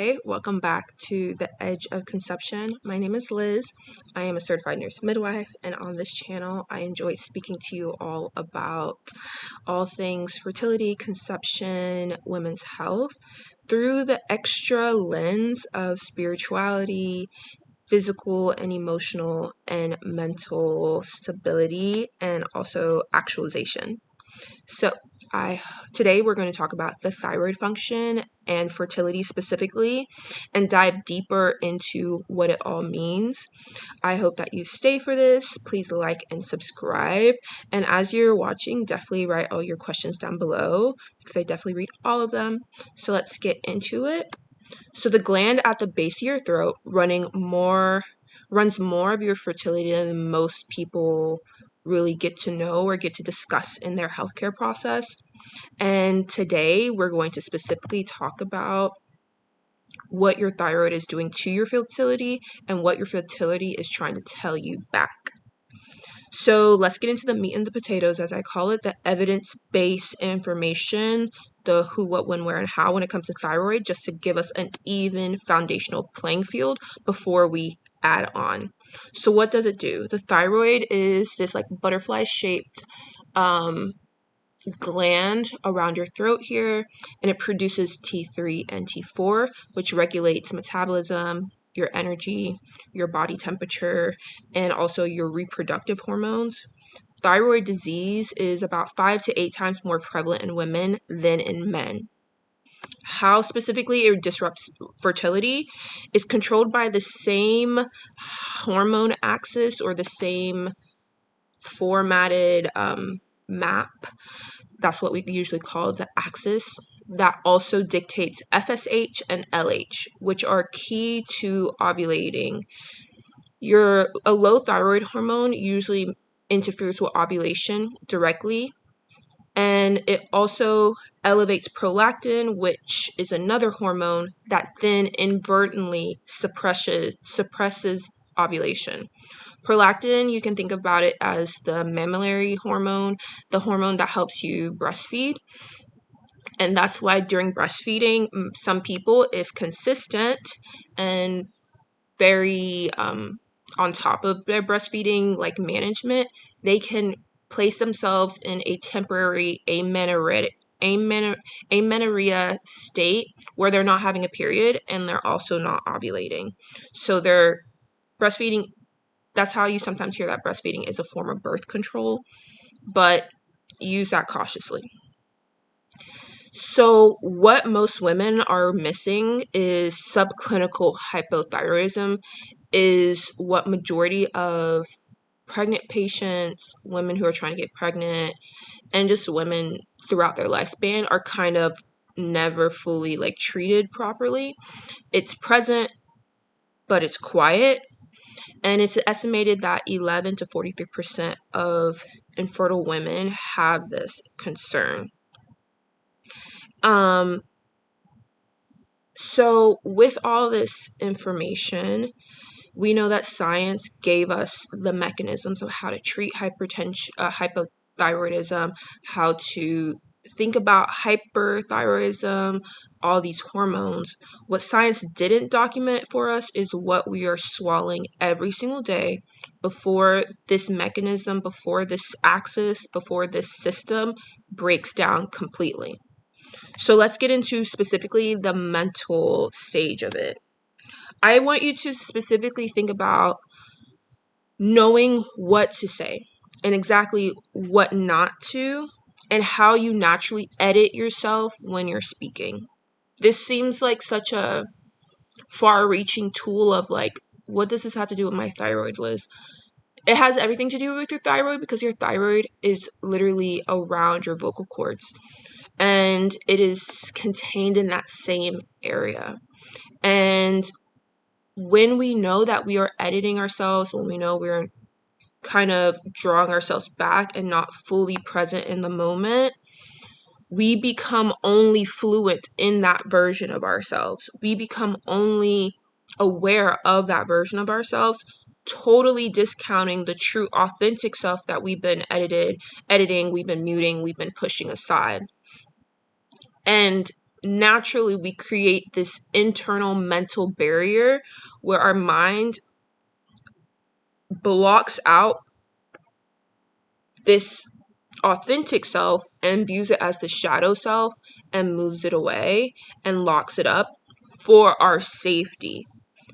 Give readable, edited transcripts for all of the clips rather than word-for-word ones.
Hey, welcome back to The Edge of Conception. My name is Liz. I am a certified nurse midwife, and on this channel, I enjoy speaking to you all about all things fertility, conception, women's health through the extra lens of spirituality, physical and emotional and mental stability, and also actualization. So, today we're going to talk about the thyroid function and fertility specifically and dive deeper into what it all means. I hope that you stay for this. Please like and subscribe. And as you're watching, definitely write all your questions down below because I definitely read all of them. So let's get into it. So the gland at the base of your throat runs more of your fertility than most people really get to know or get to discuss in their healthcare process. And today we're going to specifically talk about what your thyroid is doing to your fertility and what your fertility is trying to tell you back. So let's get into the meat and the potatoes, as I call it, the evidence-based information, the who, what, when, where, and how when it comes to thyroid, just to give us an even foundational playing field before we add on. So what does it do? The thyroid is this like butterfly-shaped gland around your throat here, and it produces T3 and T4, which regulates metabolism, your energy, your body temperature, and also your reproductive hormones. Thyroid disease is about 5 to 8 times more prevalent in women than in men. How specifically it disrupts fertility is controlled by the same hormone axis or the same formatted map. That's what we usually call the axis. That also dictates FSH and LH, which are key to ovulating. A low thyroid hormone usually interferes with ovulation directly, and it also elevates prolactin, which is another hormone that then inadvertently suppresses ovulation. Prolactin, you can think about it as the mammillary hormone, the hormone that helps you breastfeed. And that's why during breastfeeding, some people, if consistent and very on top of their breastfeeding like management, they can place themselves in a temporary amenorrhea state where they're not having a period and they're also not ovulating. So they're breastfeeding. That's how you sometimes hear that breastfeeding is a form of birth control, but use that cautiously. So what most women are missing is subclinical hypothyroidism, is what majority of pregnant patients, women who are trying to get pregnant, and just women throughout their lifespan are kind of never fully like treated properly. It's present, but it's quiet. And it's estimated that 11 to 43% of infertile women have this concern. So with all this information, we know that science gave us the mechanisms of how to treat hypertension, hypothyroidism, how to think about hyperthyroidism, all these hormones. What science didn't document for us is what we are swallowing every single day before this mechanism, before this axis, before this system breaks down completely. So let's get into specifically the mental stage of it. I want you to specifically think about knowing what to say and exactly what not to, and how you naturally edit yourself when you're speaking. This seems like such a far-reaching tool of like, what does this have to do with my thyroid, Liz? It has everything to do with your thyroid because your thyroid is literally around your vocal cords and it is contained in that same area. And when we know that we are editing ourselves, when we know we're kind of drawing ourselves back and not fully present in the moment, we become only fluent in that version of ourselves. We become only aware of that version of ourselves, totally discounting the true authentic self that we've been editing, we've been muting, we've been pushing aside. And naturally we create this internal mental barrier where our mind blocks out this authentic self and views it as the shadow self and moves it away and locks it up for our safety,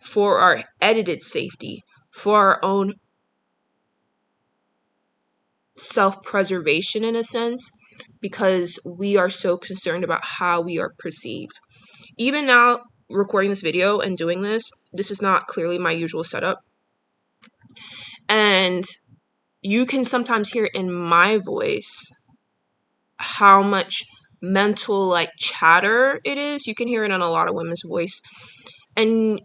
for our edited safety, for our own self-preservation in a sense, because we are so concerned about how we are perceived. Even now, recording this video and doing this is not clearly my usual setup. And you can sometimes hear in my voice how much mental like chatter it is. You can hear it in a lot of women's voice. And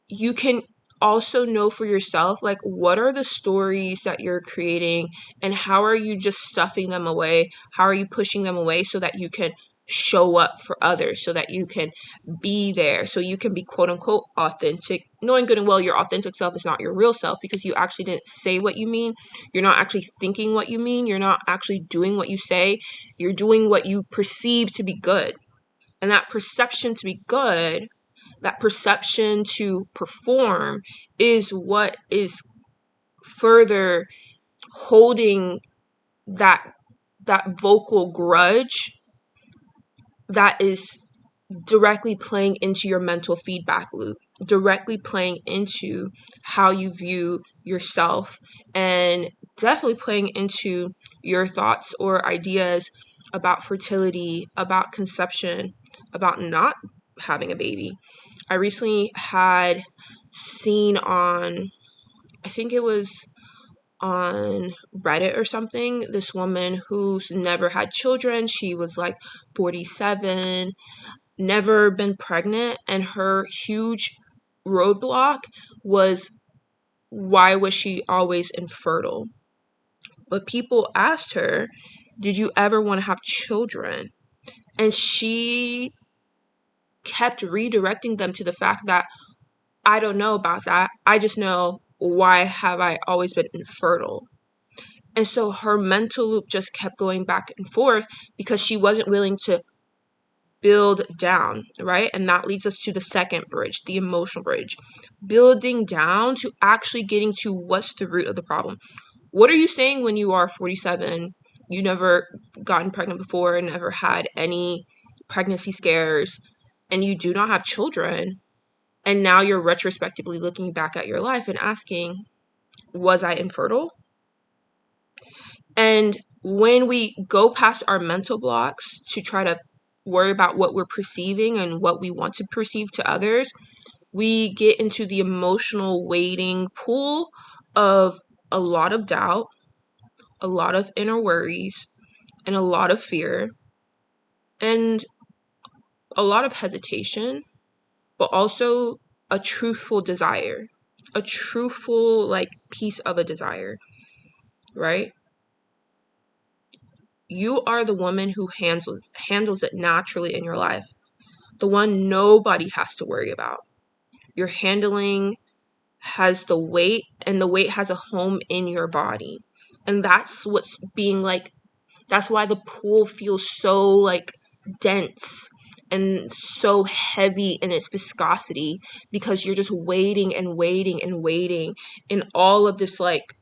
you can also know for yourself, like, what are the stories that you're creating and how are you just stuffing them away? How are you pushing them away so that you can show up for others, so that you can be there, so you can be quote unquote authentic, knowing good and well your authentic self is not your real self because you actually didn't say what you mean. You're not actually thinking what you mean. You're not actually doing what you say. You're doing what you perceive to be good. And that perception to be good, that perception to perform is what is further holding that vocal grudge that is directly playing into your mental feedback loop, directly playing into how you view yourself, and definitely playing into your thoughts or ideas about fertility, about conception, about not having a baby. I recently had seen on, I think it was on Reddit or something, this woman who's never had children. She was like 47, never been pregnant, and her huge roadblock was why was she always infertile? But people asked her, did you ever want to have children? And she kept redirecting them to the fact that I don't know about that. I just know, why have I always been infertile? And so her mental loop just kept going back and forth because she wasn't willing to build down, right? And that leads us to the second bridge, the emotional bridge. Building down to actually getting to what's the root of the problem. What are you saying when you are 47? You never gotten pregnant before, never had any pregnancy scares, and you do not have children. And now you're retrospectively looking back at your life and asking, was I infertile? And when we go past our mental blocks to try to worry about what we're perceiving and what we want to perceive to others, we get into the emotional wading pool of a lot of doubt, a lot of inner worries, and a lot of fear, and a lot of hesitation, but also a truthful desire, a truthful like piece of a desire, right? You are the woman who handles it naturally in your life. The one nobody has to worry about. Your handling has the weight, and the weight has a home in your body. And that's what's being like, that's why the pool feels so like dense and so heavy in its viscosity, because you're just waiting and waiting and waiting in all of this like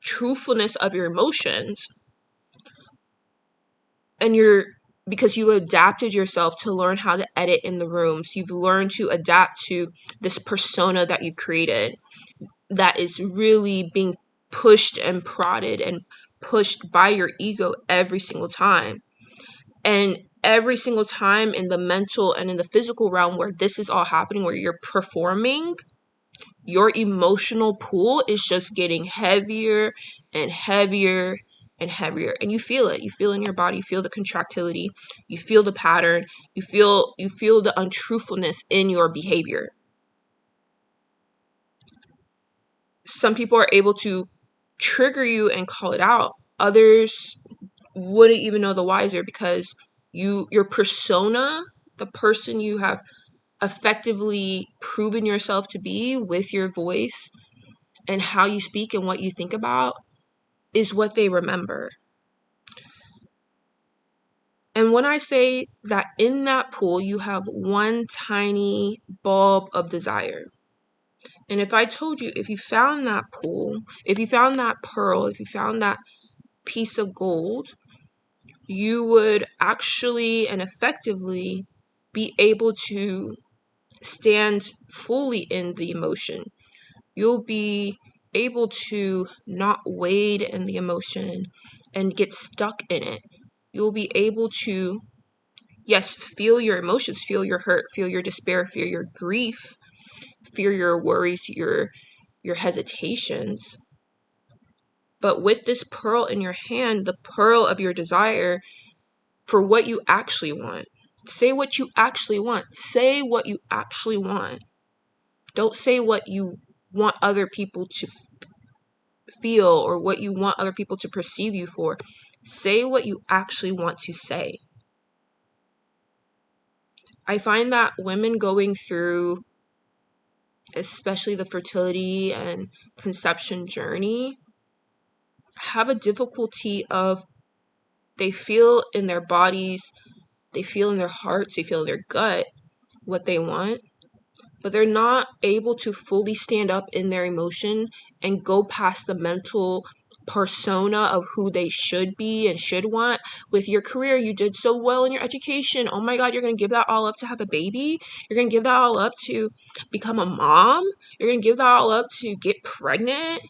truthfulness of your emotions. And because you adapted yourself to learn how to edit in the rooms. You've learned to adapt to this persona that you created that is really being pushed and prodded and pushed by your ego every single time. And every single time in the mental and in the physical realm where this is all happening, where you're performing, your emotional pool is just getting heavier and heavier and heavier. And you feel it. You feel in your body. You feel the contractility. You feel the pattern. You feel the untruthfulness in your behavior. Some people are able to trigger you and call it out. Others wouldn't even know the wiser, because your persona, the person you have effectively proven yourself to be with your voice and how you speak and what you think about, is what they remember. And when I say that in that pool, you have one tiny bulb of desire. And if I told you, if you found that pool, if you found that pearl, if you found that piece of gold, you would actually and effectively be able to stand fully in the emotion. You'll be able to not wade in the emotion and get stuck in it. You'll be able to, yes, feel your emotions, feel your hurt, feel your despair, feel your grief, feel your worries, your hesitations. But with this pearl in your hand, the pearl of your desire for what you actually want. Say what you actually want. Say what you actually want. Don't say what you want other people to feel or what you want other people to perceive you for. Say what you actually want to say. I find that women going through, especially the fertility and conception journey, have a difficulty of, they feel in their bodies, they feel in their hearts, they feel in their gut what they want, but they're not able to fully stand up in their emotion and go past the mental persona of who they should be and should want. With your career, you did so well in your education. Oh my God, you're going to give that all up to have a baby? You're going to give that all up to become a mom? You're going to give that all up to get pregnant?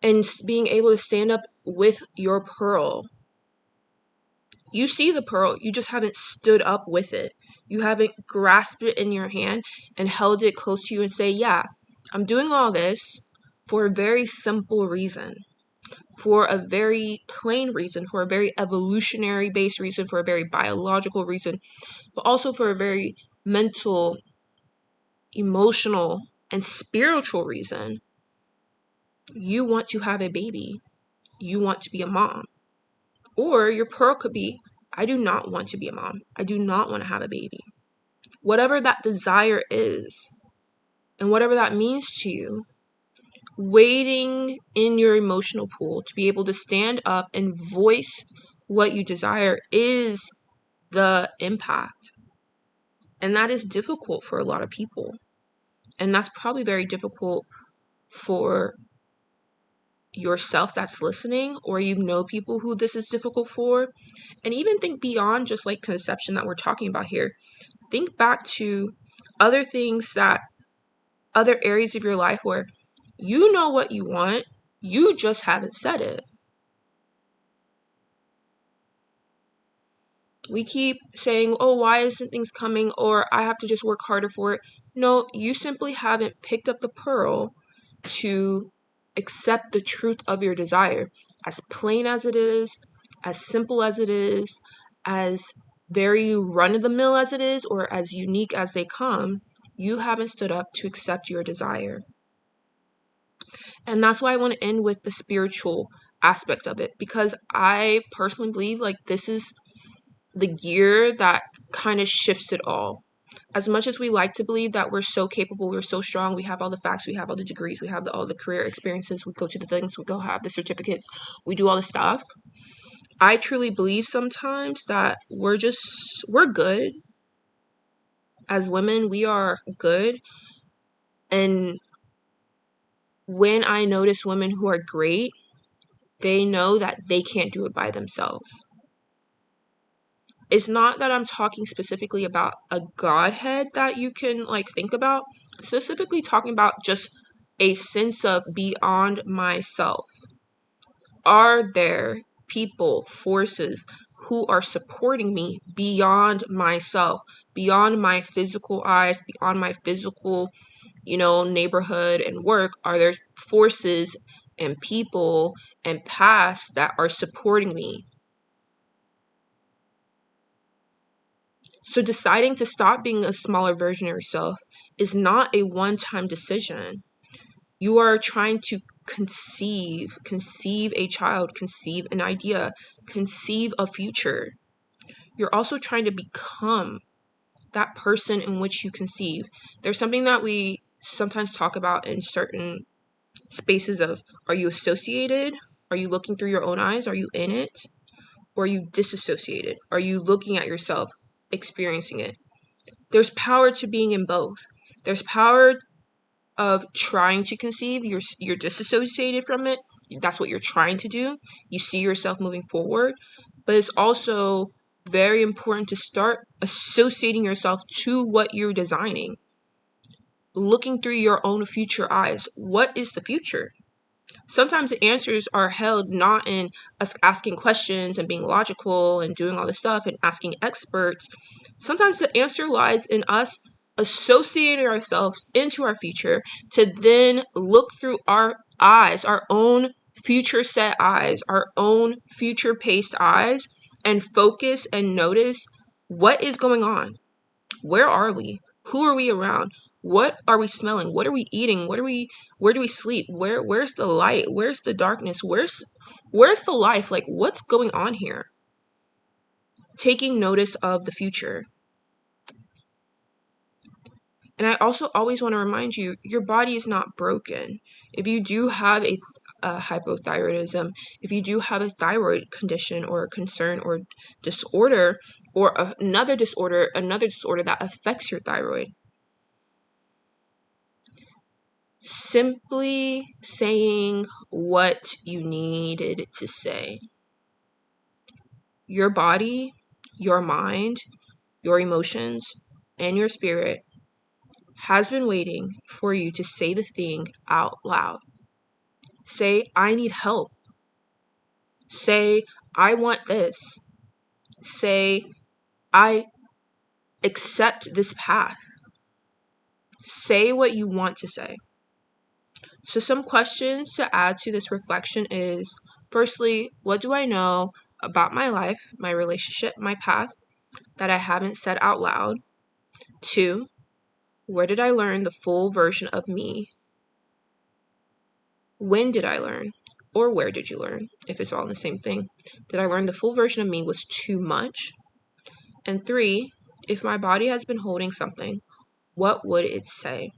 And being able to stand up with your pearl. You see the pearl, you just haven't stood up with it. You haven't grasped it in your hand and held it close to you and say, yeah, I'm doing all this for a very simple reason, for a very plain reason, for a very evolutionary based reason, for a very biological reason, but also for a very mental, emotional, and spiritual reason. You want to have a baby. You want to be a mom. Or your pearl could be, I do not want to be a mom. I do not want to have a baby. Whatever that desire is, and whatever that means to you, wading in your emotional pool to be able to stand up and voice what you desire is the impact. And that is difficult for a lot of people. And that's probably very difficult for yourself that's listening, or you know people who this is difficult for. And even think beyond just like conception that we're talking about here. Think back to other things, that other areas of your life where you know what you want, you just haven't said it. We keep saying, oh, why isn't things coming? Or I have to just work harder for it. No, you simply haven't picked up the pearl to accept the truth of your desire. As plain as it is, as simple as it is, as very run-of-the-mill as it is, or as unique as they come, you haven't stood up to accept your desire. And that's why I want to end with the spiritual aspect of it, because I personally believe like this is the gear that kind of shifts it all. As much as we like to believe that we're so capable, we're so strong, we have all the facts, we have all the degrees, we have all the career experiences, we go to the things, we go have the certificates, we do all the stuff. I truly believe sometimes that we're good. As women, we are good. And when I notice women who are great, they know that they can't do it by themselves. It's not that I'm talking specifically about a godhead that you can like think about. I'm specifically talking about just a sense of beyond myself. Are there people, forces who are supporting me beyond myself, beyond my physical eyes, beyond my physical, neighborhood and work? Are there forces and people and paths that are supporting me? So deciding to stop being a smaller version of yourself is not a one-time decision. You are trying to conceive a child, conceive an idea, conceive a future. You're also trying to become that person in which you conceive. There's something that we sometimes talk about in certain spaces of, are you associated Are you looking through your own eyes? Are you in it? Or are you disassociated? Are you looking at yourself, experiencing it? There's power to being in both. There's power of trying to conceive. You're disassociated from it. That's what you're trying to do. You see yourself moving forward. But it's also very important to start associating yourself to what you're designing. Looking through your own future eyes. What is the future? Sometimes the answers are held not in us asking questions and being logical and doing all this stuff and asking experts. Sometimes the answer lies in us associating ourselves into our future to then look through our eyes, our own future set eyes, our own future paced eyes, and focus and notice what is going on. Where are we? Who are we around? What are we smelling? What are we eating? Where do we sleep? Where's the light? Where's the darkness? Where's the life? Like, what's going on here? Taking notice of the future. And I also always want to remind you, your body is not broken. If you do have a hypothyroidism, if you do have a thyroid condition or a concern or disorder, or another disorder that affects your thyroid, simply saying what you needed to say. Your body, your mind, your emotions, and your spirit has been waiting for you to say the thing out loud. Say, I need help. Say, I want this. Say, I accept this path. Say what you want to say. So some questions to add to this reflection is, firstly, what do I know about my life, my relationship, my path that I haven't said out loud? 2, where did I learn the full version of me? When did I learn? Or where did you learn? If it's all the same thing. Did I learn the full version of me was too much? And 3, if my body has been holding something, what would it say?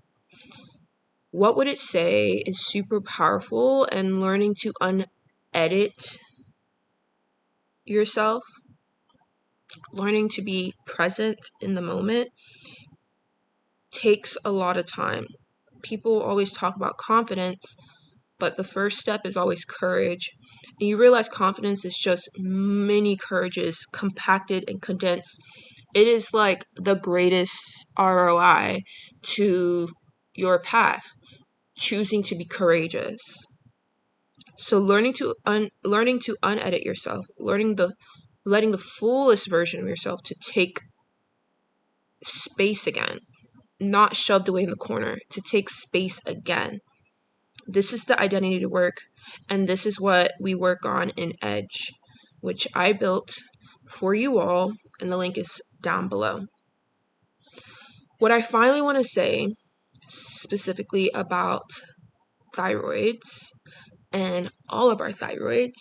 What would it say is super powerful, and learning to unedit yourself, learning to be present in the moment takes a lot of time. People always talk about confidence, but the first step is always courage. And you realize confidence is just many courages compacted and condensed. It is like the greatest ROI to your path, choosing to be courageous. So learning to unedit yourself, letting the fullest version of yourself to take space again, not shoved away in the corner, to take space again. This is the identity work, and this is what we work on in Edge, which I built for you all, and the link is down below. What I finally want to say specifically about thyroids and all of our thyroids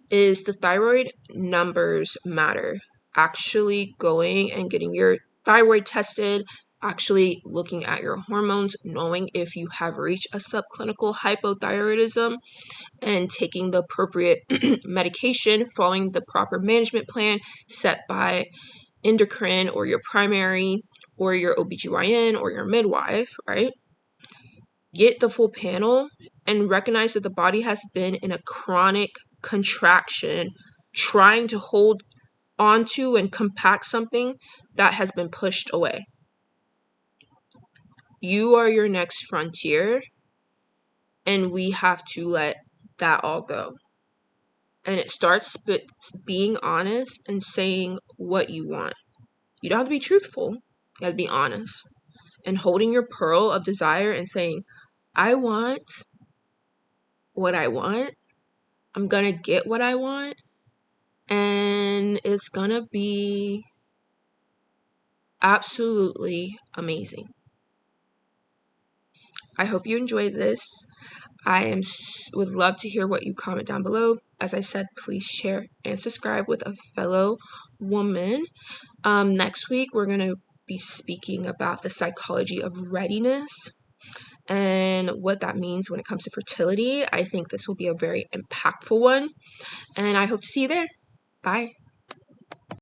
is the thyroid numbers matter. Actually going and getting your thyroid tested, actually looking at your hormones, knowing if you have reached a subclinical hypothyroidism, and taking the appropriate medication, following the proper management plan set by endocrine or your primary or your OBGYN or your midwife, right? Get the full panel and recognize that the body has been in a chronic contraction, trying to hold onto and compact something that has been pushed away. You are your next frontier, and we have to let that all go. And it starts with being honest and saying what you want. You don't have to be truthful. You have to be honest. And holding your pearl of desire and saying, I want what I want. I'm going to get what I want. And it's going to be absolutely amazing. I hope you enjoyed this. Would love to hear what you comment down below. As I said, please share and subscribe with a fellow woman. Next week, we're going to be speaking about the psychology of readiness. and what that means when it comes to fertility. I think this will be a very impactful one, and I hope to see you there. Bye.